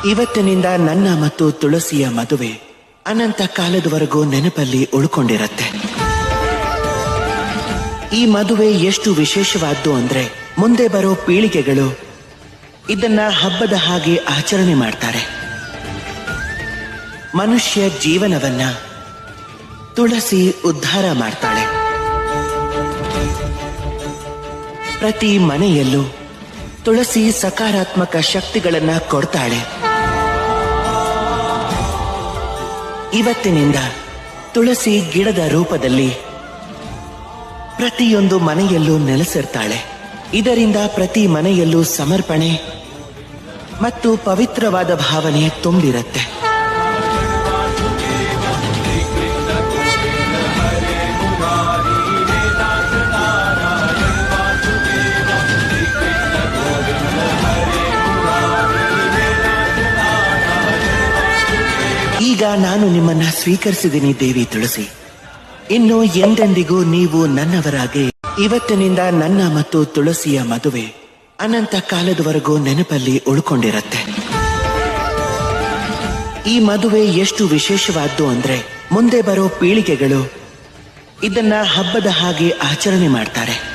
ಇವತ್ತಿನಿಂದ ನನ್ನ ಮತ್ತು ತುಳಸಿಯ ಮದುವೆ ಅನಂತ ಕಾಲದವರೆಗೂ ನೆನಪಲ್ಲಿ ಉಳ್ಕೊಂಡಿರತ್ತೆ. ಈ ಮದುವೆ ಎಷ್ಟು ವಿಶೇಷವಾದ್ದು ಅಂದ್ರೆ ಮುಂದೆ ಬರೋ ಪೀಳಿಗೆಗಳು ಇದನ್ನ ಹಬ್ಬದ ಹಾಗೆ ಆಚರಣೆ ಮಾಡ್ತಾರೆ. ಮನುಷ್ಯ ಜೀವನವನ್ನ ತುಳಸಿ ಉದ್ಧಾರ ಮಾಡ್ತಾಳೆ. ಪ್ರತಿ ಮನೆಯಲ್ಲೂ ತುಳಸಿ ಸಕಾರಾತ್ಮಕ ಶಕ್ತಿಗಳನ್ನ ಕೊಡ್ತಾಳೆ. ಇವತ್ತಿನಿಂದ ತುಳಸಿ ಗಿಡದ ರೂಪದಲ್ಲಿ ಪ್ರತಿಯೊಂದು ಮನೆಯಲ್ಲೂ ನೆಲೆಸಿರ್ತಾಳೆ. ಇದರಿಂದ ಪ್ರತಿ ಮನೆಯಲ್ಲೂ ಸಮರ್ಪಣೆ ಮತ್ತು ಪವಿತ್ರವಾದ ಭಾವನೆ ತುಂಬಿರುತ್ತೆ. ಈಗ ನಾನು ನಿಮ್ಮನ್ನ ಸ್ವೀಕರಿಸಿದ್ದೀನಿ ದೇವಿ ತುಳಸಿ. ಇನ್ನು ಎಂದೆಂದಿಗೂ ನೀವು ನನ್ನವರಾಗಿ. ಇವತ್ತಿನಿಂದ ನನ್ನ ಮತ್ತು ತುಳಸಿಯ ಮದುವೆ ಅನಂತ ಕಾಲದವರೆಗೂ ನೆನಪಲ್ಲಿ ಉಳ್ಕೊಂಡಿರತ್ತೆ. ಈ ಮದುವೆ ಎಷ್ಟು ವಿಶೇಷವಾದ್ದು ಅಂದ್ರೆ ಮುಂದೆ ಬರೋ ಪೀಳಿಗೆಗಳು ಇದನ್ನ ಹಬ್ಬದ ಹಾಗೆ ಆಚರಣೆ ಮಾಡ್ತಾರೆ.